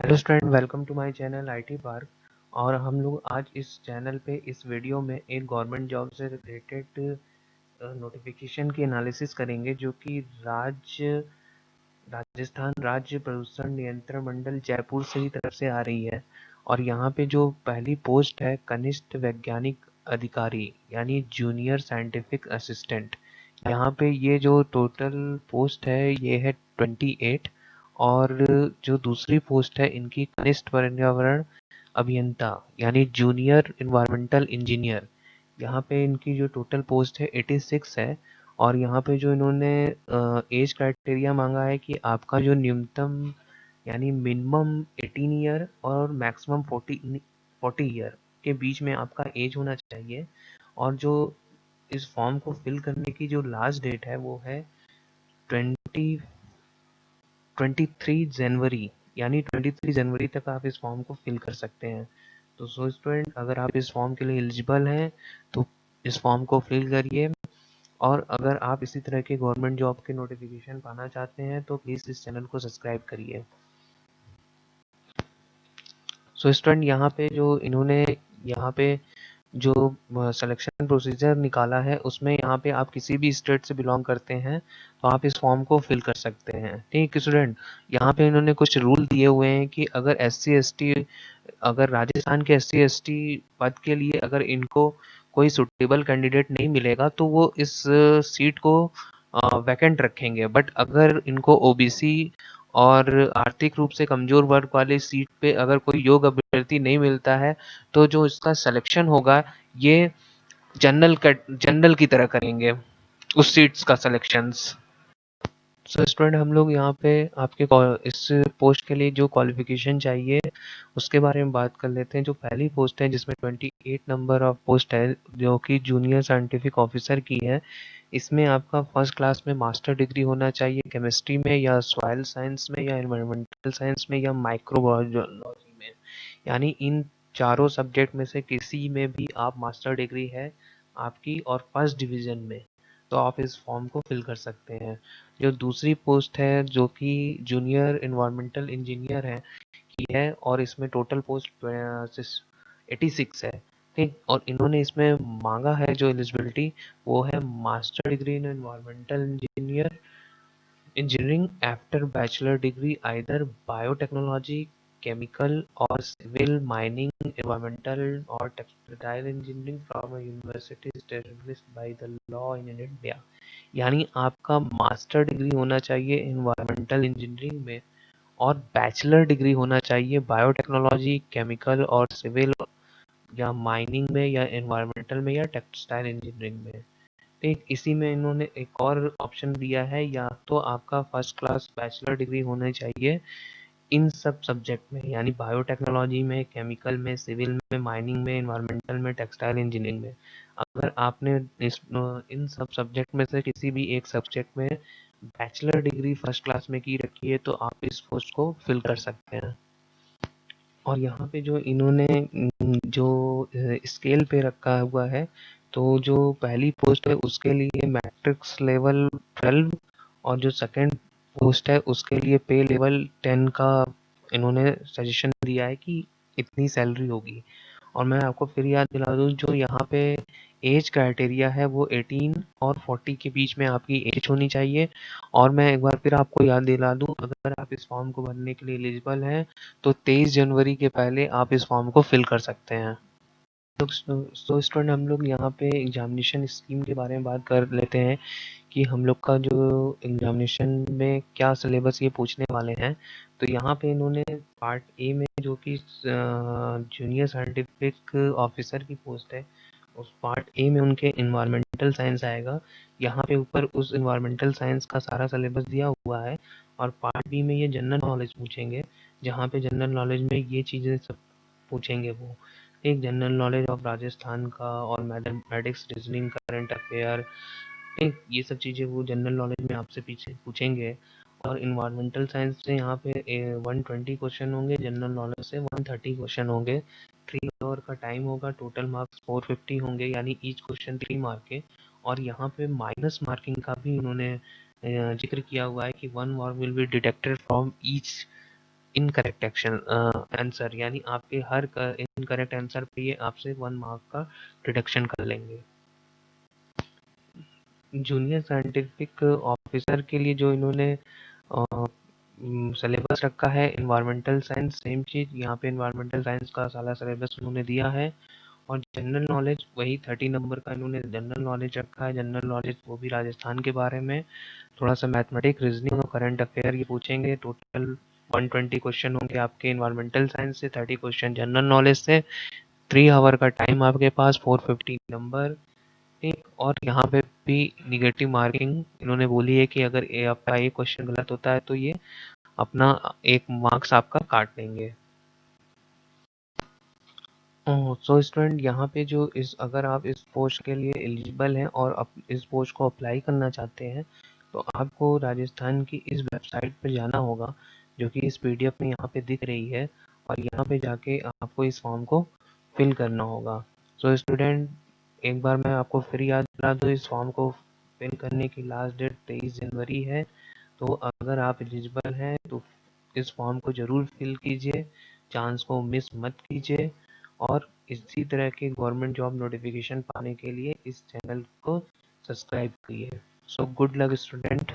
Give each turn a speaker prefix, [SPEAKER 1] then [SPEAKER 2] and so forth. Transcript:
[SPEAKER 1] Hello student, welcome to my channel IT park. और हम लोग आज इस चैनल पे इस वीडियो में एक गवर्नमेंट जॉब से रिलेटेड नोटिफिकेशन की एनालिसिस करेंगे, जो कि राजस्थान राज्य प्रदूषण नियंत्रण मंडल जयपुर से ही तरफ से आ रही है। और यहाँ पे जो पहली पोस्ट है कनिष्ठ वैज्ञानिक अधिकारी यानी जूनियर साइंटिफिक असिस्टेंट। यहाँ पे ये जो टोटल पोस्ट है ये है 28। और जो दूसरी पोस्ट है इनकी कनिष्ठ पर्यावरण अभियंता यानी जूनियर इन्वायरमेंटल इंजीनियर। यहाँ पे इनकी जो टोटल पोस्ट है 86 है। और यहाँ पे जो इन्होंने एज क्राइटेरिया मांगा है कि आपका जो न्यूनतम यानी मिनिमम 18 ईयर और मैक्सिमम 40 ईयर के बीच में आपका एज होना चाहिए। और जो इस फॉर्म को फिल करने की जो लास्ट डेट है वो है 23 जनवरी, यानी 23 जनवरी तक आप इस फॉर्म को फिल कर सकते हैं। तो स्टूडेंट, अगर आप इस फॉर्म के लिए एलिजिबल हैं तो इस फॉर्म को फिल करिए। और अगर आप इसी तरह के गवर्नमेंट जॉब के नोटिफिकेशन पाना चाहते हैं तो प्लीज़ इस चैनल को सब्सक्राइब करिए। स्टूडेंट, यहाँ पे जो इन्होंने यहाँ पे जो सिलेक्शन प्रोसीजर निकाला है उसमें यहाँ पे आप किसी भी स्टेट से बिलोंग करते हैं तो आप इस फॉर्म को फिल कर सकते हैं। ठीक है स्टूडेंट, यहाँ पे इन्होंने कुछ रूल दिए हुए हैं कि अगर SC ST, अगर राजस्थान के SC ST पद के लिए अगर इनको कोई सुटेबल कैंडिडेट नहीं मिलेगा तो वो इस सीट को वैकेंट रखेंगे। बट अगर इनको OBC और आर्थिक रूप से कमजोर वर्ग वाले सीट पे अगर कोई योग्य अभ्यर्थी नहीं मिलता है तो जो इसका सिलेक्शन होगा ये जनरल की तरह करेंगे उस सीट्स का सिलेक्शंस। स्टूडेंट, हम लोग यहाँ पे आपके इस पोस्ट के लिए जो क्वालिफिकेशन चाहिए उसके बारे में बात कर लेते हैं। जो पहली पोस्ट है जिसमें 28 नंबर ऑफ पोस्ट है जो कि जूनियर साइंटिफिक ऑफिसर की है, इसमें आपका फर्स्ट क्लास में मास्टर डिग्री होना चाहिए केमिस्ट्री में या सॉइल साइंस में या एनवायरमेंटल साइंस में या माइक्रोबायोलॉजी में। यानी इन चारों सब्जेक्ट में से किसी में भी आप मास्टर डिग्री है आपकी और फर्स्ट डिवीजन में, तो आप इस फॉर्म को फिल कर सकते हैं। जो दूसरी पोस्ट है जो कि जूनियर इन्वायरमेंटल इंजीनियर है की है और इसमें टोटल पोस्ट 86 है। ठीक, और इन्होंने इसमें मांगा है जो एलिजिबिलिटी वो है master degree in environmental engineering after bachelor degree either biotechnology, chemical और सिविल, माइनिंग, एनवायरमेंटल और textile engineering from a university established by the law in India. यानी आपका मास्टर डिग्री होना चाहिए एनवायरमेंटल इंजीनियरिंग में और बैचलर डिग्री होना चाहिए बायोटेक्नोलॉजी, केमिकल और सिविल या माइनिंग में या एनवायरमेंटल में या टेक्सटाइल इंजीनियरिंग में। ठीक, इसी में इन्होंने एक और ऑप्शन दिया है, या तो आपका फर्स्ट क्लास बैचलर डिग्री होनी चाहिए इन सब सब्जेक्ट में यानी बायोटेक्नोलॉजी में, केमिकल में, सिविल में, माइनिंग में, एनवायरमेंटल में, टेक्सटाइल इंजीनियरिंग में। अगर आपने इन सब सब्जेक्ट में से किसी भी एक सब्जेक्ट में बैचलर डिग्री फर्स्ट क्लास में की रखी है तो आप इस पोस्ट को फिल कर सकते हैं। और यहाँ पे जो इन्होंने जो स्केल पे रखा हुआ है, तो जो पहली पोस्ट है उसके लिए मैट्रिक्स लेवल 12 और जो सेकंड पोस्ट है उसके लिए पे लेवल 10 का इन्होंने सजेशन दिया है कि इतनी सैलरी होगी। और मैं आपको फिर याद दिला दूँ, जो यहाँ पे एज क्राइटेरिया है वो 18 और 40 के बीच में आपकी एज होनी चाहिए। और मैं एक बार फिर आपको याद दिला दूँ, अगर आप इस फॉर्म को भरने के लिए एलिजिबल हैं तो 23 जनवरी के पहले आप इस फॉर्म को फिल कर सकते हैं। तो स्टूडेंट, हम लोग यहाँ पे एग्जामिनेशन स्कीम के बारे में बात कर लेते हैं कि हम लोग का जो एग्जामिनेशन में क्या सिलेबस ये पूछने वाले हैं। तो यहाँ पे इन्होंने पार्ट ए में जो कि जूनियर साइंटिफिक ऑफिसर की पोस्ट है, उस पार्ट ए में उनके इन्वायरमेंटल साइंस आएगा। यहाँ पे ऊपर उस इन्वायरमेंटल साइंस का सारा सिलेबस दिया हुआ है। और पार्ट बी में ये जनरल नॉलेज पूछेंगे, जहाँ पे जनरल नॉलेज में ये चीज़ें सब पूछेंगे वो। एक जनरल नॉलेज ऑफ राजस्थान का और मैथमेटिक्स, रीजनिंग, करंट अफेयर, ठीक, ये सब चीज़ें वो जनरल नॉलेज में आपसे पीछे पूछेंगे। और इन्वायरमेंटल साइंस से यहाँ पे 120 क्वेश्चन होंगे, जनरल नॉलेज से 130 क्वेश्चन होंगे। 3 आवर का टाइम होगा, टोटल मार्क्स 450 होंगे यानी ईच क्वेश्चन 3 मार्क के। और यहाँ पे माइनस मार्किंग का भी इन्होंने जिक्र किया हुआ है कि 1 mark will be deducted from each incorrect action answer, यानी आपके हर इनकरेक्ट आंसर पे ये आपसे 1 मार्क का डिडक्शन कर लेंगे। जूनियर साइंटिफिक ऑफिसर के लिए जो इन्होंने सिलेबस रखा है इन्वायरमेंटल साइंस, सेम चीज़ यहाँ पे इन्वायरमेंटल साइंस का सारा सिलेबस उन्होंने दिया है। और जनरल नॉलेज वही 30 नंबर का इन्होंने जनरल नॉलेज रखा है। जनरल नॉलेज वो भी राजस्थान के बारे में, थोड़ा सा मैथमेटिक, रीजनिंग और करंट अफेयर ये पूछेंगे। टोटल 120 क्वेश्चन होंगे आपके इन्वायरमेंटल साइंस से, 30 क्वेश्चन जनरल नॉलेज से। 3 आवर का टाइम आपके पास, 450 नंबर। ठीक, और यहाँ पे भी निगेटिव मार्किंग इन्होंने बोली है कि अगर आपका एक क्वेश्चन गलत होता है तो ये अपना 1 मार्क्स आपका काट लेंगे। सो स्टूडेंट, यहाँ पे जो इस अगर आप इस पोस्ट के लिए एलिजिबल हैं और इस पोस्ट को अप्लाई करना चाहते हैं, तो आपको राजस्थान की इस वेबसाइट पे जाना होगा, जो कि इस पीडीएफ में यहाँ पे दिख रही है, और यहाँ पे जाके आपको इस फॉर्म को फिल करना होगा। सो स्टूडेंट, एक बार मैं आपको फिर याद दिला दूँ, इस फॉर्म को फिल करने की लास्ट डेट 23 जनवरी है। तो अगर आप एलिजिबल हैं तो इस फॉर्म को ज़रूर फिल कीजिए, चांस को मिस मत कीजिए, और इसी तरह के गवर्नमेंट जॉब नोटिफिकेशन पाने के लिए इस चैनल को सब्सक्राइब करिए। So good luck student.